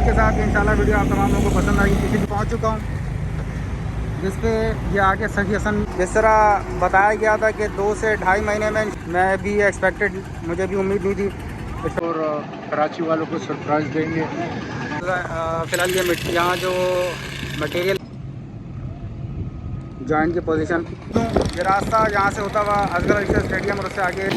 के साथ इंशाल्लाह वीडियो आप तमाम लोगों को पसंद आएगी। किसी भी पहुँच चुका हूँ जिस पे ये आगे सजेशन जिस तरह बताया गया था कि 2 से ढाई महीने में मैं भी एक्सपेक्टेड, मुझे भी उम्मीद नहीं थी। और कराची वालों को सरप्राइज़ देंगे। फ़िलहाल ये यहाँ जो मटेरियल जॉइंट की पोजीशन, ये रास्ता यहाँ से होता हुआ असगर अली स्टेडियम और उससे आगे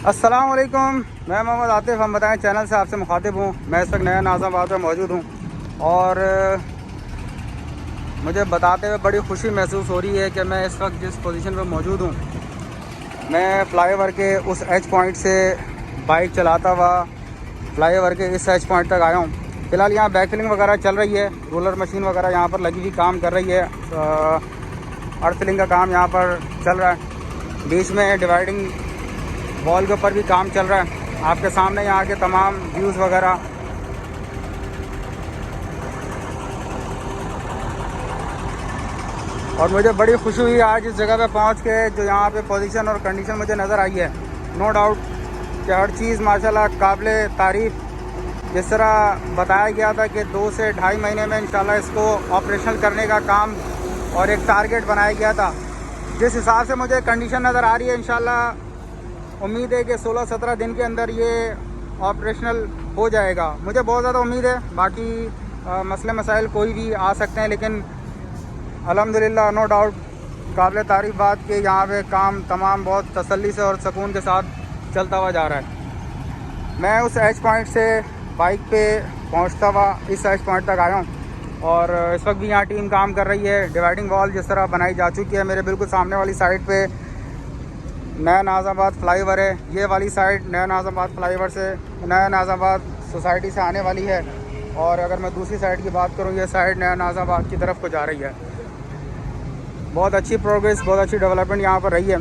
अस्सलाम वालेकुम, मैं मोहम्मद आतिफ़। हम बताएं चैनल से आपसे मुखातिब हूँ। मैं इस वक्त नया नाज़ाबाद में मौजूद हूँ और मुझे बताते हुए बड़ी खुशी महसूस हो रही है कि मैं इस वक्त जिस पोजीशन पर मौजूद हूँ, मैं फ्लाईओवर के उस एज पॉइंट से बाइक चलाता हुआ फ्लाईओवर के इस एज पॉइंट तक आया हूँ। फ़िलहाल यहाँ बैक फिलिंग वगैरह चल रही है, रोलर मशीन वगैरह यहाँ पर लगी हुई काम कर रही है, अर्थ फिलिंग का काम यहाँ पर चल रहा है। बीच में डिवाइडिंग वॉल के ऊपर भी काम चल रहा है। आपके सामने यहाँ के तमाम व्यूज़ वगैरह। और मुझे बड़ी खुशी हुई आज इस जगह पे पहुँच के, जो यहाँ पे पोजीशन और कंडीशन मुझे नज़र आई है। नो डाउट कि हर चीज़ माशाल्लाह काबिले तारीफ़। जिस तरह बताया गया था कि 2 से ढाई महीने में इंशाल्लाह इसको ऑपरेशनल करने का काम और एक टारगेट बनाया गया था, जिस हिसाब से मुझे कंडीशन नज़र आ रही है, इंशाल्लाह उम्मीद है कि 16-17 दिन के अंदर ये ऑपरेशनल हो जाएगा। मुझे बहुत ज़्यादा उम्मीद है। बाकी मसले मसाइल कोई भी आ सकते हैं, लेकिन अल्हम्दुलिल्लाह नो डाउट काबिल तारीफ़ बात कि यहाँ पे काम तमाम बहुत तसल्ली से और सुकून के साथ चलता हुआ जा रहा है। मैं उस एज पॉइंट से बाइक पे पहुँचता हुआ इस एज पॉइंट तक आया हूँ और इस वक्त भी यहाँ टीम काम कर रही है। डिवाइडिंग वॉल जिस तरह बनाई जा चुकी है, मेरे बिल्कुल सामने वाली साइड पे नया नाज़ाबाद फ्लाईओवर है। ये वाली साइड नया नाज़ाबाद फ्लाईओवर से नया नाज़ाबाद सोसाइटी से आने वाली है। और अगर मैं दूसरी साइड की बात करूँ, ये साइड नया नाज़ाबाद की तरफ को जा रही है। बहुत अच्छी प्रोग्रेस, बहुत अच्छी डेवलपमेंट यहाँ पर रही है,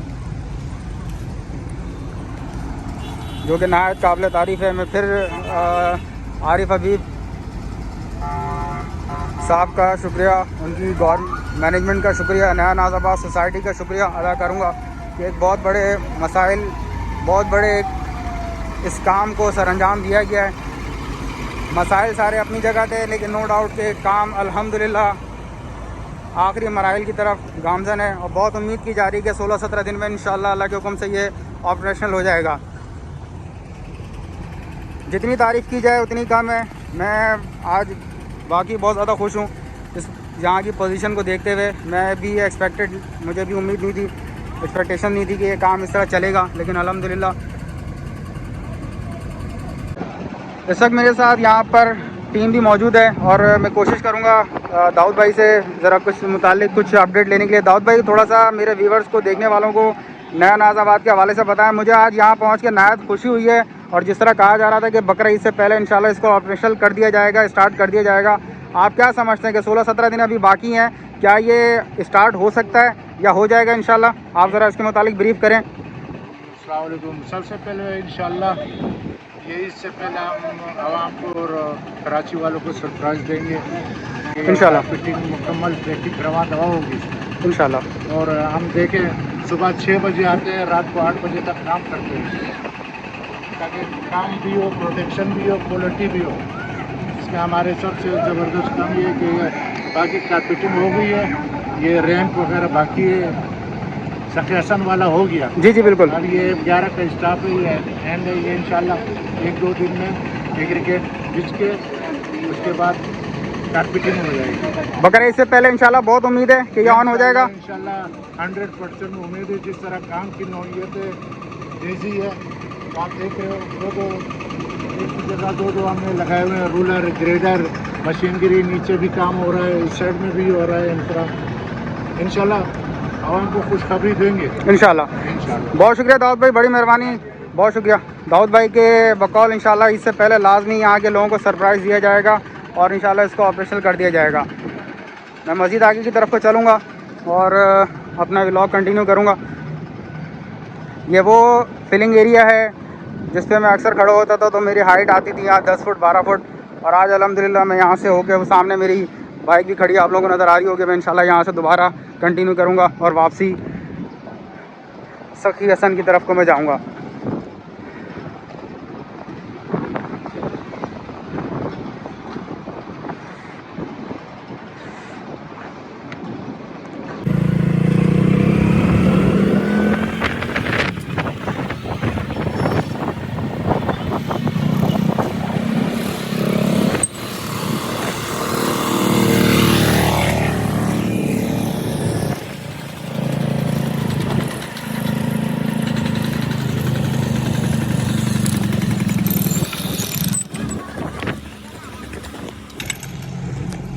जो कि नहायत काबिल तारीफ़ है। मैं फिर आरिफ हबीब साहब का शुक्रिया, उनकी गवर्नमेंट मैनेजमेंट का शुक्रिया, नया नाज़ाबाद सोसाइटी का शुक्रिया अदा करूँगा कि एक बहुत बड़े मसाइल, बहुत बड़े इस काम को सरअंजाम दिया गया है। मसाइल सारे अपनी जगह थे, लेकिन नो डाउट के काम अल्हम्दुलिल्लाह आखिरी मराइल की तरफ गामज़न है और बहुत उम्मीद की जा रही है कि 16-17 दिन में इंशाअल्लाह अल्लाह के हुक्म से ये ऑपरेशनल हो जाएगा। जितनी तारीफ़ की जाए उतनी कम है। मैं आज वाकई बहुत ज़्यादा खुश हूँ इस यहाँ की पोजीशन को देखते हुए। मैं भी एक्सपेक्टेड, मुझे भी उम्मीद नहीं थी, एक्सपेक्टेशन नहीं थी कि ये काम इस तरह चलेगा, लेकिन अल्हम्दुलिल्लाह। इस वक्त मेरे साथ यहाँ पर टीम भी मौजूद है और मैं कोशिश करूँगा दाऊद भाई से ज़रा कुछ मुतालिक कुछ अपडेट लेने के लिए। दाऊद भाई, थोड़ा सा मेरे व्यूवर्स को, देखने वालों को नया नाज़ाबाद के हवाले से बताएं। मुझे आज यहाँ पहुँच के नहायत खुशी हुई है और जिस तरह कहा जा रहा था कि बकरा ईद से पहले इंशाल्लाह इसको ऑपरेशनल कर दिया जाएगा, स्टार्ट कर दिया जाएगा। आप क्या समझते हैं कि 16-17 दिन अभी बाकी हैं, क्या ये स्टार्ट हो सकता है या हो जाएगा इंशाल्लाह? आप ज़रा इसके मुतालिक ब्रीफ करें। अस्सलाम वालेकुम। सबसे पहले इंशाल्लाह ये इससे पहले हम आवाम को और कराची वालों को सरप्राइज़ देंगे इंशाल्लाह। फिटिंग मुकम्मल फिटिंग रवा दवा होगी इंशाल्लाह। और हम देखें सुबह 6 बजे आते हैं, रात को 8 बजे तक काम करते हैं, ताकि काम भी हो, प्रोटेक्शन भी हो, क्वालिटी भी हो। इसमें हमारे सबसे ज़बरदस्त काम ये है कि बाकी कारपेटिंग हो गई है, ये रैंप वगैरह बाकी है, सक्सेशन वाला हो गया। जी जी बिल्कुल। अब ये 11 का स्टाफ है, ये एंड है, ये इंशाल्लाह 1-2 दिन में एग्रीगेट बिछ के उसके बाद कारपेटिंग हो जाएगी। बकरा इससे पहले इंशाल्लाह बहुत उम्मीद है कि ये ऑन हो जाएगा। इंशाल्लाह 100% उम्मीद है। जिस तरह काम की नौयत तेजी है, आप देख रहे हो, दो एक की जगह दो हमने लगाए हुए हैं। रूलर, ग्रेडर, मशीनगिरी, नीचे भी काम हो रहा है, इस साइड में भी हो रहा है। इंशाल्लाह आवाम को खुशखबरी देंगे इंशाल्लाह। इंशाल्लाह। बहुत शुक्रिया दाऊद भाई, बड़ी मेहरबानी, बहुत शुक्रिया दाऊद भाई के बकौल। इंशाल्लाह इससे पहले लाजमी यहाँ के लोगों को सरप्राइज़ दिया जाएगा और इंशाल्लाह इसको ऑपरेशनल कर दिया जाएगा। मैं मज़ीद आगे की तरफ को चलूँगा और अपना व्लॉग कंटिन्यू करूँगा। ये वो फिलिंग एरिया है जिस पे मैं अक्सर खड़ा होता था, तो मेरी हाइट आती थी यहाँ 10 फुट 12 फुट, और आज अल्हम्दुलिल्लाह मैं यहाँ से होकर, वो सामने मेरी बाइक भी खड़ी है, आप लोगों को नज़र आ रही होगी। मैं इंशाल्लाह यहाँ से दोबारा कंटिन्यू करूँगा और वापसी सखी हसन की तरफ को मैं जाऊँगा।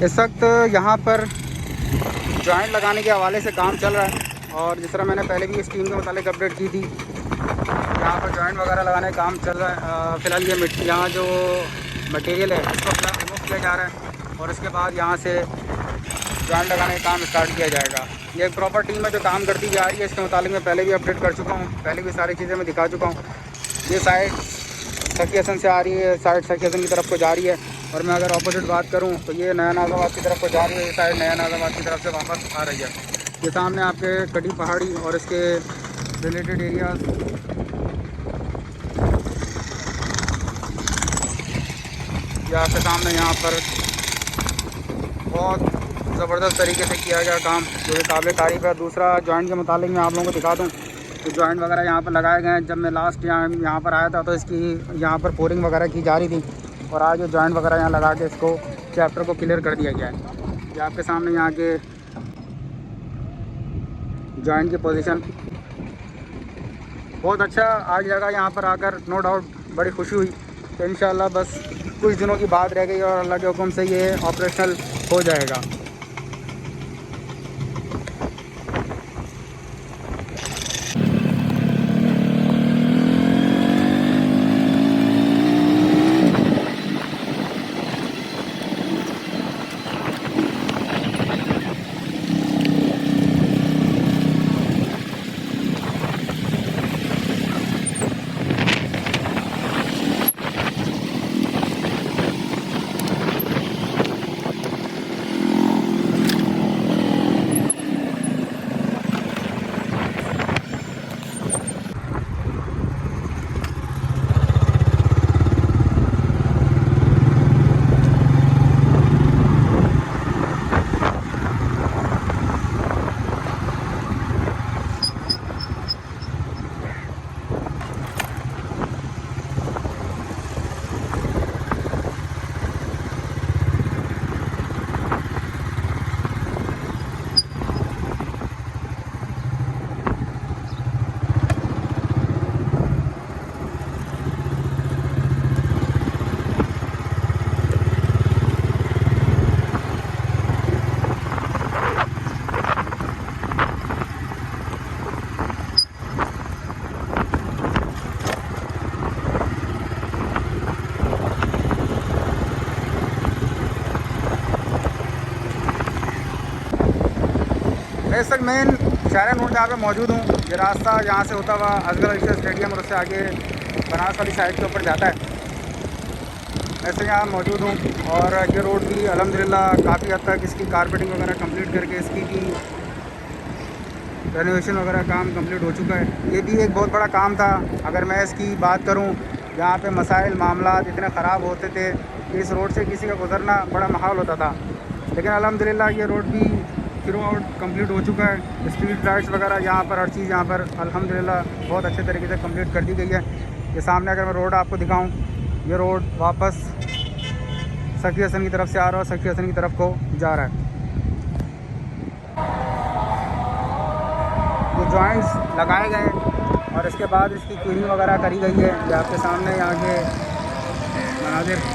इस वक्त यहाँ पर जॉइंट लगाने के हवाले से काम चल रहा है, और जिस तरह मैंने पहले भी इस टीम के मुतालिक अपडेट की थी, यहाँ पर जॉइंट वगैरह लगाने का काम चल रहा है। फ़िलहाल ये यहाँ जो मटेरियल है इसको रिमूव किया जा रहा है और इसके बाद यहाँ से जॉइंट लगाने का काम स्टार्ट किया जाएगा। ये एक प्रॉपर टीम है जो काम करती जा रही है। इसके मुतालिक मैं पहले भी अपडेट कर चुका हूँ, पहले भी सारी चीज़ें मैं दिखा चुका हूँ। ये साइड सखी हसन से आ रही है, साइड सखी हसन की तरफ को जा रही है, और मैं अगर ऑपोजिट बात करूं तो ये नया नाज़ाबाद की तरफ को जा रही है, ये साइड नया नाज़ाबाद की तरफ से वापस आ रही है। ये सामने आपके कटी पहाड़ी और इसके रिलेटेड एरियाज़, ये आपके सामने यहाँ पर बहुत ज़बरदस्त तरीके से किया गया काम, जो कि काबिल तारीफ़ है। दूसरा जॉइंट के मुतालिक मैं आप लोगों को दिखा दूँ तो जॉइंट वगैरह यहाँ पर लगाए गए हैं। जब मैं लास्ट यहाँ पर आया था तो इसकी यहाँ पर पोरिंग वगैरह की जा रही थी, और आज जो जॉइंट वगैरह यहाँ लगा के इसको चैप्टर को क्लियर कर दिया गया है। ये आपके सामने यहाँ के जॉइंट की पोजीशन बहुत अच्छा आज लगा यहाँ पर आकर, नो डाउट बड़ी खुशी हुई। तो इंशाल्लाह बस कुछ दिनों की बात रह गई और अल्लाह के हुक्म से ये ऑपरेशनल हो जाएगा। मैं इस वक्त मेन शहर नूर जहाँ पे मौजूद हूँ। ये रास्ता यहाँ से होता हुआ असगर अली स्टेडियम और उससे आगे बनारस वाली साइड के ऊपर जाता है। ऐसे यहाँ मौजूद हूँ, और ये रोड भी अल्हम्दुलिल्लाह काफ़ी हद तक इसकी कारपेटिंग वगैरह कंप्लीट करके इसकी भी रेनोवेशन वगैरह काम कंप्लीट हो चुका है। ये भी एक बहुत बड़ा काम था। अगर मैं इसकी बात करूँ, यहाँ पे मसाइल मामला इतने ख़राब होते थे कि इस रोड से किसी का गुज़रना बड़ा माहौल होता था, लेकिन अल्हम्दुलिल्लाह ये रोड भी थ्रू आउट कम्प्लीट हो चुका है। स्ट्रीट लाइट्स वगैरह यहाँ पर हर चीज़ यहाँ पर अल्हम्दुलिल्लाह बहुत अच्छे तरीके से कंप्लीट कर दी गई है। ये सामने अगर मैं रोड आपको दिखाऊँ, ये रोड वापस सखी हसन की तरफ से आ रहा है और सखी हसन की तरफ को जा रहा है। ये जॉइंट्स लगाए गए और इसके बाद इसकी क्लीनिंग वगैरह करी गई है। ये आपके सामने यहाँ के मनाजिर।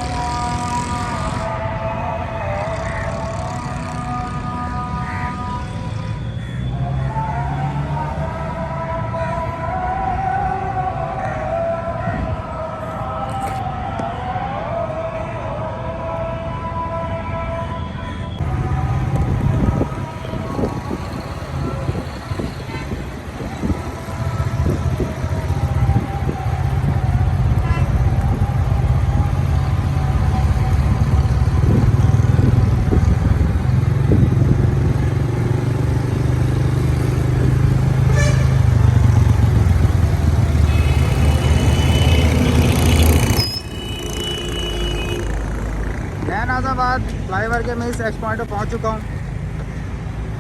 मैं नाज़ाबाद फ्लाईओवर के मैं इस एक्स पॉइंट पर पहुँच चुका हूँ,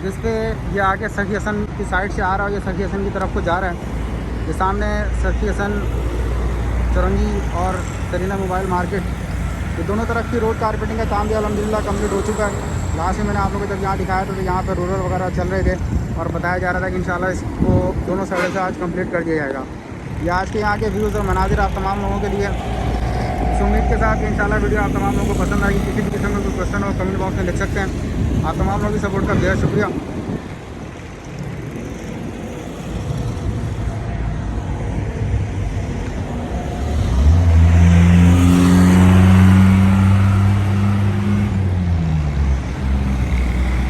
जिस पे ये आगे सखी हसन की साइड से आ रहा है और ये सखी हसन की तरफ को जा रहा है। ये सामने सखी हसन चौरंगी और सरीना मोबाइल मार्केट, ये दोनों तरफ की रोड कारपेटिंग का काम भी अल्हम्दुलिल्लाह कंप्लीट हो चुका है। लास्ट में मैंने आप लोगों को जब यहाँ दिखाया था तो यहाँ पर रोलर वगैरह चल रहे थे और बताया जा रहा था कि इंशाल्लाह इसको दोनों साइड से आज कंप्लीट कर दिया जाएगा। ये आज के यहाँ के व्यूज़ और मनाजिर आप तमाम लोगों के लिए। इस उम्मीद के साथ कि इंशाल्लाह वीडियो आप तमाम लोगों को पसंद आएगी। किसी भी किस्म का कोई क्वेश्चन हो कमेंट बॉक्स में लिख सकते हैं। आप तमाम लोगों की सपोर्ट का बेहद शुक्रिया।